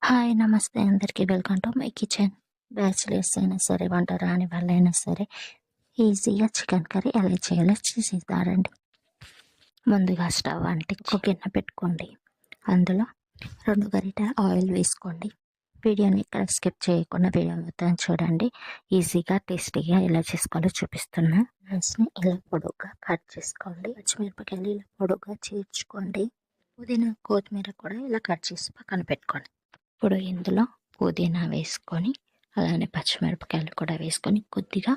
Hi నమస్తే అందరికీ welcome to my kitchen. Bachelors అయినా సరే వంట రాని వాళ్ళైనా సరే ఈజీగా చికెన్ కర్రీ ఎలా చేయాలో చూసేద్దారండి. ముందుగా స్టవ్ అంటే ఒక గిన్నె పెట్టుకోండి. అందులో 2 గరిటెల ఆయిల్ వేసుకోండి. వీడియోని ఇక్కడ స్కిప్ చేయకుండా వీడియో మొత్తం చూడండి. ఈజీగా టేస్టీగా ఎలా చేసుకోవాలో చూపిస్తున్నా. రైస్ని ఇలా పొడుగ్గా కట్ చేసుకోండి. పచ్చిమిరపకాయలు ఇలా పొడుగ్గా చీల్చుకోండి. పుదీనా కొత్తిమీర కూడా ఇలా కట్ చేసి పక్కన పెట్టుకోండి. ఇప్పుడు ఇందులో పుదీనా వేసుకొని అలానే పచ్చిమిరపకాయలు కూడా వేసుకొని కొద్దిగా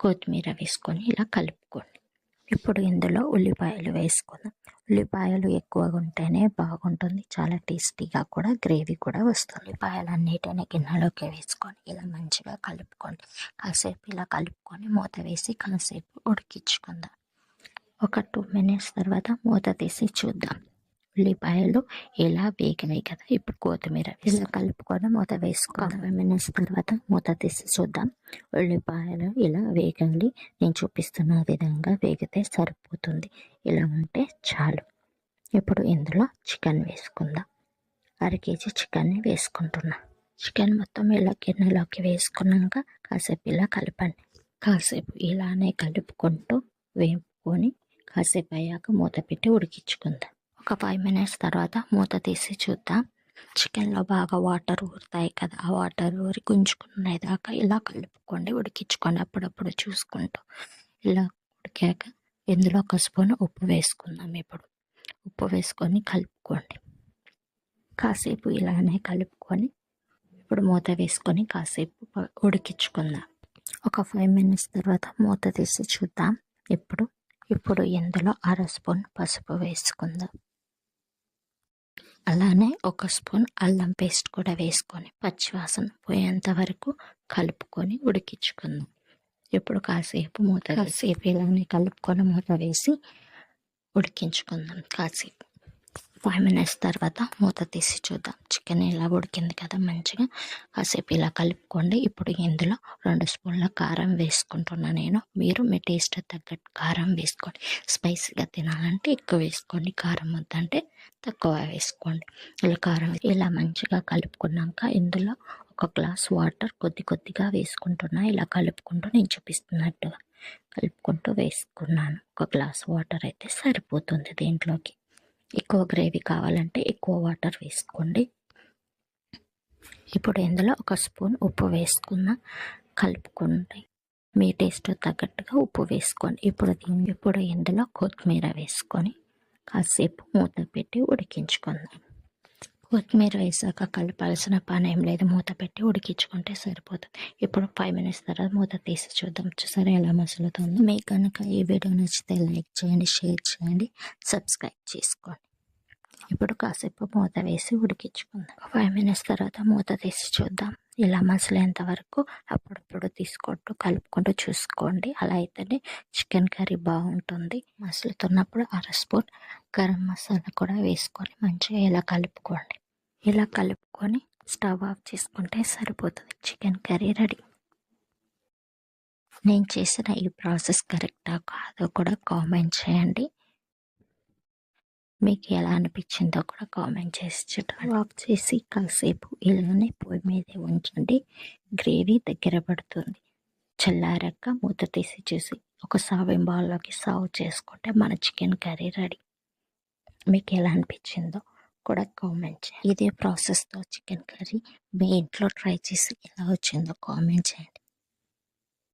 కొత్తిమీర వేసుకొని ఇలా కలుపుకోండి. ఇప్పుడు ఇందులో ఉల్లిపాయలు వేసుకుందాం. ఉల్లిపాయలు ఎక్కువగా ఉంటేనే బాగుంటుంది, చాలా టేస్టీగా కూడా గ్రేవీ కూడా వస్తుంది. ఉల్లిపాయలన్నిటిని గిన్నెలోకి వేసుకొని ఇలా మంచిగా కలుపుకోండి. కాసేపు ఇలా కలుపుకొని మూత వేసి కాసేపు ఉడికించుకుందాం. ఒక 2 minutes తర్వాత మూత తీసి చూద్దాం. ఉల్లిపాయలు ఇలా వేగినాయి కదా, ఇప్పుడు కొత్తిమీర ఇలా కలుపుకొని మూత వేసుకోవాలి. 5 minutes తర్వాత మూత తీసి చూద్దాం. ఉల్లిపాయలు ఇలా వేగాలి. నేను చూపిస్తున్న విధంగా వేగితే సరిపోతుంది. ఇలా ఉంటే చాలు. ఇప్పుడు ఇందులో చికెన్ వేసుకుందాం. 1/2 kg చికెన్ని వేసుకుంటున్నా. చికెన్ మొత్తం ఇలా గిన్నెలోకి వేసుకున్నాక కాసేపు ఇలా కలపండి. కాసేపు ఇలానే కలుపుకుంటూ వేపుకొని కాసేపు అయ్యాక మూత పెట్టి ఉడికించుకుందాం. ఒక 5 minutes తర్వాత మూత తీసి చూద్దాం. చికెన్లో బాగా వాటర్ ఊరుతాయి కదా, ఆ వాటర్ ఊరి గుంజుకునేదాకా ఇలా కలుపుకోండి, ఉడికించుకోండి. అప్పుడప్పుడు చూసుకుంటూ ఇలా ఉడికాక ఇందులో ఒక స్పూన్ ఉప్పు వేసుకుందాం. ఇప్పుడు ఉప్పు వేసుకొని కలుపుకోండి. కాసేపు ఇలానే కలుపుకొని ఇప్పుడు మూత వేసుకొని కాసేపు ఉడికించుకుందాం. ఒక 5 minutes తర్వాత మూత తీసి చూద్దాం. ఇప్పుడు ఇందులో 1/2 స్పూన్ పసుపు వేసుకుందాం. అలానే 1 స్పూన్ అల్లం పేస్ట్ కూడా వేసుకొని పచ్చివాసన పోయేంత వరకు కలుపుకొని ఉడికించుకుందాం. ఇప్పుడు కాసేపు ఇలానే కలుపుకొని మూత వేసి ఉడికించుకుందాం. కాసేపు 5 minutes తర్వాత మూత తీసి చూద్దాం. చికెన్ ఇలా ఉడికింది కదా మంచిగా. కాసేపు ఇలా కలుపుకోండి. ఇప్పుడు ఇందులో 2 స్పూన్ల కారం వేసుకుంటున్నా నేను. మీరు మీ టేస్ట్ తగ్గట్టు కారం వేసుకోండి. స్పైసీగా తినాలంటే ఎక్కువ వేసుకోండి, కారం వద్దంటే తక్కువ వేసుకోండి. ఇలా కారం ఇలా మంచిగా కలుపుకున్నాక ఇందులో 1 గ్లాస్ వాటర్ కొద్దిగా వేసుకుంటున్నా. ఇలా కలుపుకుంటూ నేను చూపిస్తున్నట్టుగా కలుపుకుంటూ వేసుకున్నాను. 1 గ్లాస్ వాటర్ అయితే సరిపోతుంది. దీంట్లోకి ఎక్కువ గ్రేవీ కావాలంటే ఎక్కువ వాటర్ వేసుకోండి. ఇప్పుడు ఇందులో 1 స్పూన్ ఉప్పు వేసుకున్న కలుపుకోండి. మీ టేస్ట్ తగ్గట్టుగా ఉప్పు వేసుకోండి. ఇప్పుడు ఇందులో కొత్తిమీర వేసుకొని కాసేపు మూత పెట్టి ఉడికించుకుందాం. కొత్తిమీర వేసాక కలపాల్సిన పని ఏం లేదు, మూత పెట్టి ఉడికించుకుంటే సరిపోతుంది. ఇప్పుడు 5 minutes తర్వాత మూత తీసి చూద్దాం. చూసారా ఎలా మసులుతుందో. మీకు కనుక ఈ వీడియో నచ్చితే లైక్ చేయండి, షేర్ చేయండి, సబ్స్క్రైబ్ చేసుకోండి. ఇప్పుడు కాసేపు మూత వేసి ఉడికించుకుందాం. 5 minutes తర్వాత మూత తీసి చూద్దాం. ఇలా మసలేంత వరకు అప్పుడప్పుడు తీసుకుంటూ కలుపుకుంటూ చూసుకోండి. అలా అయితేనే చికెన్ కర్రీ బాగుంటుంది. మసులుతున్నప్పుడు 1/2 స్పూన్ గరం మసాలా కూడా వేసుకొని మంచిగా ఇలా కలుపుకోండి. ఇలా కలుపుకొని స్టవ్ ఆఫ్ చేసుకుంటే సరిపోతుంది. Chicken curry ready. నేను చేసిన ఈ ప్రాసెస్ కరెక్టా కాదో కూడా కామెంట్ చేయండి. మీకు ఎలా అనిపించిందో కూడా కామెంట్ చేసి చూడండి. ఆఫ్ చేసి కాసేపు ఇలానే పొయ్యి మీదే ఉంచండి. గ్రేవీ దగ్గర పడుతుంది. చల్లారాక మూత తీసి చూసి ఒక సర్వింగ్ బౌల్లోకి సర్వ్ చేసుకుంటే మన చికెన్ కర్రీ రెడీ. మీకు ఎలా అనిపించిందో కూడా కామెంట్ చేయండి. ఇదే ప్రాసెస్తో చికెన్ కర్రీ మీ ఇంట్లో ట్రై చేసి ఎలా వచ్చిందో కామెంట్ చేయండి.